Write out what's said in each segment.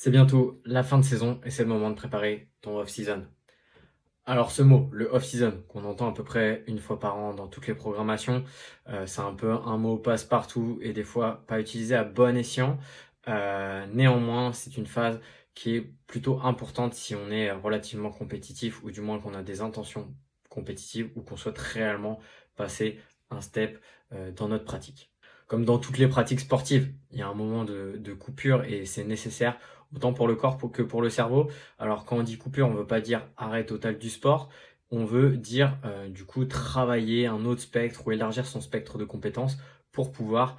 C'est bientôt la fin de saison et c'est le moment de préparer ton off-season. Alors ce mot, le off-season, qu'on entend à peu près une fois par an dans toutes les programmations, c'est un peu un mot passe-partout et des fois pas utilisé à bon escient. Néanmoins, c'est une phase qui est plutôt importante si on est relativement compétitif ou du moins qu'on a des intentions compétitives ou qu'on souhaite réellement passer un step dans notre pratique. Comme dans toutes les pratiques sportives, il y a un moment de coupure et c'est nécessaire autant pour le corps que pour le cerveau. Alors quand on dit coupure, on veut pas dire arrêt total du sport, on veut dire du coup travailler un autre spectre ou élargir son spectre de compétences pour pouvoir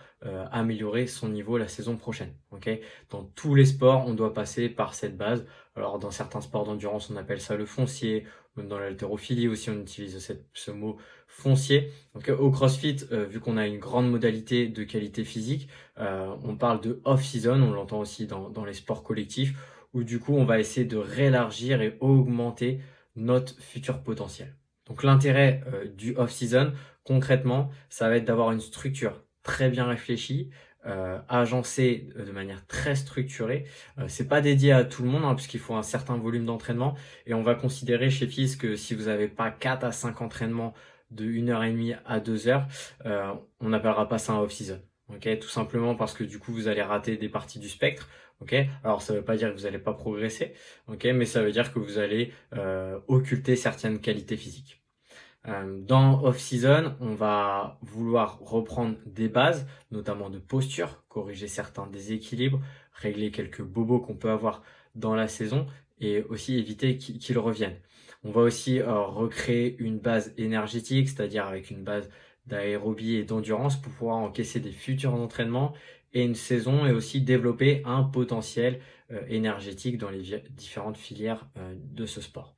améliorer son niveau la saison prochaine. Okay, dans tous les sports, on doit passer par cette base. Alors dans certains sports d'endurance, on appelle ça le foncier. Même dans l'haltérophilie aussi, on utilise ce mot foncier. Donc au CrossFit, vu qu'on a une grande modalité de qualité physique, on parle de off-season, on l'entend aussi dans les sports collectifs, où du coup on va essayer de réélargir et augmenter notre futur potentiel. Donc l'intérêt du off-season, concrètement, ça va être d'avoir une structure très bien réfléchie, agencée de manière très structurée. C'est pas dédié à tout le monde, hein, puisqu'il faut un certain volume d'entraînement, et on va considérer chez FIS que si vous n'avez pas 4 à 5 entraînements de 1 heure et demie à 2 heures, on n'appellera pas ça un off-season. Okay, tout simplement parce que du coup vous allez rater des parties du spectre. Okay, alors ça veut pas dire que vous n'allez pas progresser, okay, mais ça veut dire que vous allez occulter certaines qualités physiques. Dans off-season, on va vouloir reprendre des bases, notamment de posture, corriger certains déséquilibres, régler quelques bobos qu'on peut avoir dans la saison et aussi éviter qu'ils reviennent. On va aussi recréer une base énergétique, c'est-à-dire avec une base d'aérobie et d'endurance pour pouvoir encaisser des futurs entraînements et une saison et aussi développer un potentiel énergétique dans les différentes filières de ce sport.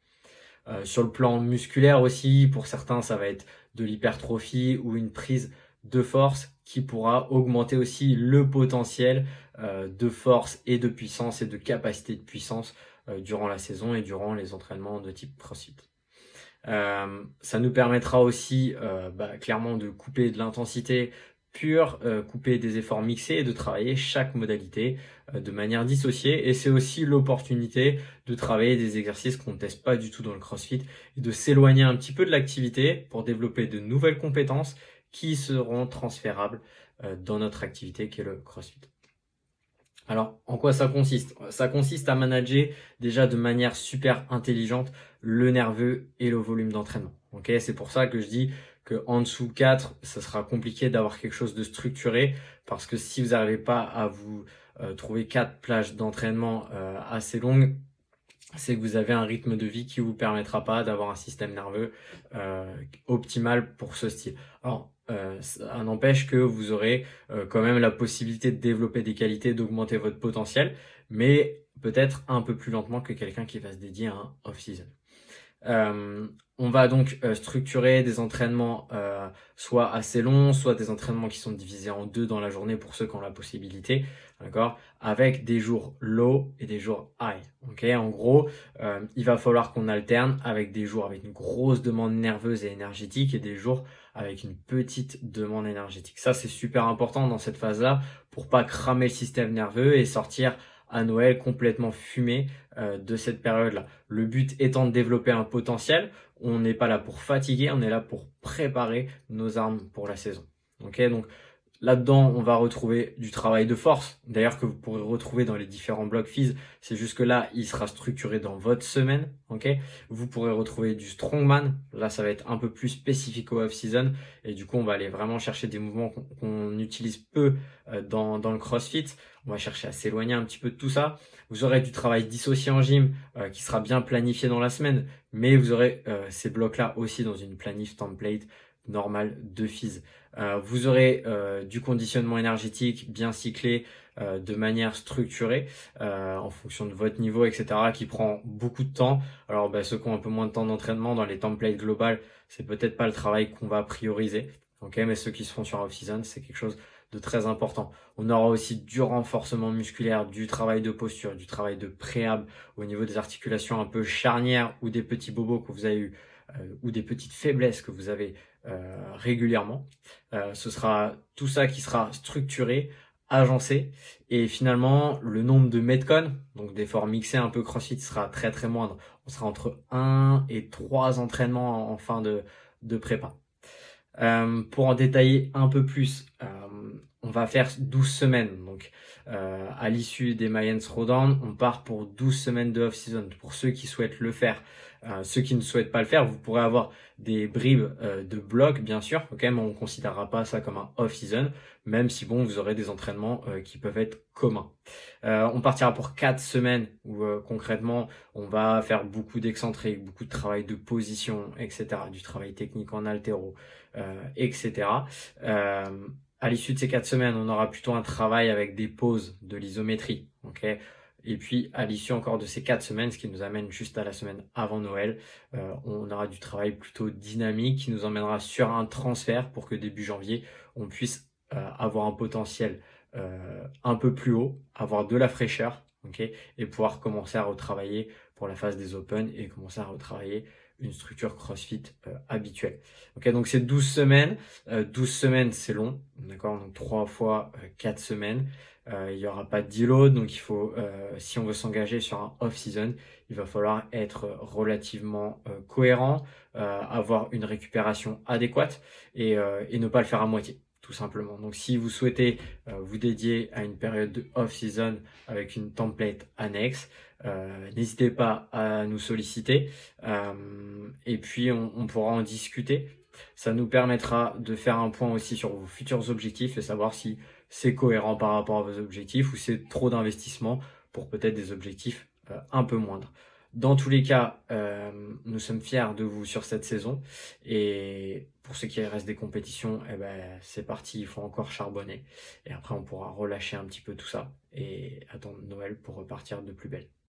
Sur le plan musculaire aussi, pour certains, ça va être de l'hypertrophie ou une prise de force qui pourra augmenter aussi le potentiel de force et de puissance et de capacité de puissance durant la saison et durant les entraînements de type CrossFit. Ça nous permettra aussi clairement de couper de l'intensité pure, couper des efforts mixés et de travailler chaque modalité de manière dissociée. Et c'est aussi l'opportunité de travailler des exercices qu'on ne teste pas du tout dans le CrossFit et de s'éloigner un petit peu de l'activité pour développer de nouvelles compétences qui seront transférables dans notre activité qui est le CrossFit. Alors, en quoi ça consiste? Ça consiste à manager déjà de manière super intelligente le nerveux et le volume d'entraînement. Okay, c'est pour ça que je dis que en dessous de 4, ça sera compliqué d'avoir quelque chose de structuré parce que si vous n'arrivez pas à vous trouver 4 plages d'entraînement assez longues, c'est que vous avez un rythme de vie qui vous permettra pas d'avoir un système nerveux optimal pour ce style. Alors, ça n'empêche que vous aurez quand même la possibilité de développer des qualités, d'augmenter votre potentiel, mais peut-être un peu plus lentement que quelqu'un qui va se dédier à un off-season. On va donc structurer des entraînements soit assez longs, soit des entraînements qui sont divisés en deux dans la journée pour ceux qui ont la possibilité, d'accord, avec des jours low et des jours high. Ok, en gros, il va falloir qu'on alterne avec des jours avec une grosse demande nerveuse et énergétique et des jours avec une petite demande énergétique. Ça, c'est super important dans cette phase-là pour pas cramer le système nerveux et sortir à Noël complètement fumé de cette période-là. Le but étant de développer un potentiel, on n'est pas là pour fatiguer, on est là pour préparer nos armes pour la saison. Ok, donc là-dedans, on va retrouver du travail de force, d'ailleurs que vous pourrez retrouver dans les différents blocs FIS. C'est juste que là, il sera structuré dans votre semaine. Ok, vous pourrez retrouver du strongman. Là, ça va être un peu plus spécifique au off-season et du coup, on va aller vraiment chercher des mouvements qu'on utilise peu dans le CrossFit. On va chercher à s'éloigner un petit peu de tout ça. Vous aurez du travail dissocié en gym qui sera bien planifié dans la semaine, mais vous aurez ces blocs-là aussi dans une planif template normale de FIS. Vous aurez du conditionnement énergétique bien cyclé de manière structurée en fonction de votre niveau, etc., qui prend beaucoup de temps. Alors ceux qui ont un peu moins de temps d'entraînement dans les templates globales, c'est peut-être pas le travail qu'on va prioriser. Ok, mais ceux qui se font sur off-season, c'est quelque chose de très important. On aura aussi du renforcement musculaire, du travail de posture, du travail de préhab au niveau des articulations un peu charnières ou des petits bobos que vous avez eu ou des petites faiblesses que vous avez régulièrement. Ce sera tout ça qui sera structuré agencé. Et finalement, le nombre de Metcon, donc d'efforts mixés un peu CrossFit, sera très très moindre. On sera entre 1 et 3 entraînements en fin de prépa. Pour en détailler un peu plus, on va faire 12 semaines. Donc, à l'issue des Mayens Throwdown, on part pour 12 semaines de off-season. Pour ceux qui souhaitent le faire, ceux qui ne souhaitent pas le faire, vous pourrez avoir des bribes de blocs, bien sûr. Ok, mais on ne considérera pas ça comme un off-season, même si bon, vous aurez des entraînements qui peuvent être communs. On partira pour 4 semaines où concrètement, on va faire beaucoup d'excentriques, beaucoup de travail de position, etc. Du travail technique en haltéro, etc. À l'issue de ces 4 semaines, on aura plutôt un travail avec des pauses de l'isométrie. Okay, et puis, à l'issue encore de ces 4 semaines, ce qui nous amène juste à la semaine avant Noël, on aura du travail plutôt dynamique qui nous emmènera sur un transfert pour que début janvier, on puisse avoir un potentiel un peu plus haut, avoir de la fraîcheur, okay, et pouvoir commencer à retravailler pour la phase des Open et commencer à retravailler une structure CrossFit habituelle. Okay, donc c'est 12 semaines. 12 semaines, c'est long, d'accord? Donc 3 fois 4 semaines. Il n'y aura pas de deload, donc il faut, si on veut s'engager sur un off-season, il va falloir être relativement cohérent, avoir une récupération adéquate et ne pas le faire à moitié, tout simplement. Donc si vous souhaitez vous dédier à une période de off-season avec une template annexe, n'hésitez pas à nous solliciter et puis on pourra en discuter. Ça nous permettra de faire un point aussi sur vos futurs objectifs et savoir si c'est cohérent par rapport à vos objectifs ou c'est trop d'investissement pour peut-être des objectifs un peu moindres. Dans tous les cas, nous sommes fiers de vous sur cette saison et pour ce qui reste des compétitions, eh ben, c'est parti, il faut encore charbonner et après on pourra relâcher un petit peu tout ça et attendre Noël pour repartir de plus belle.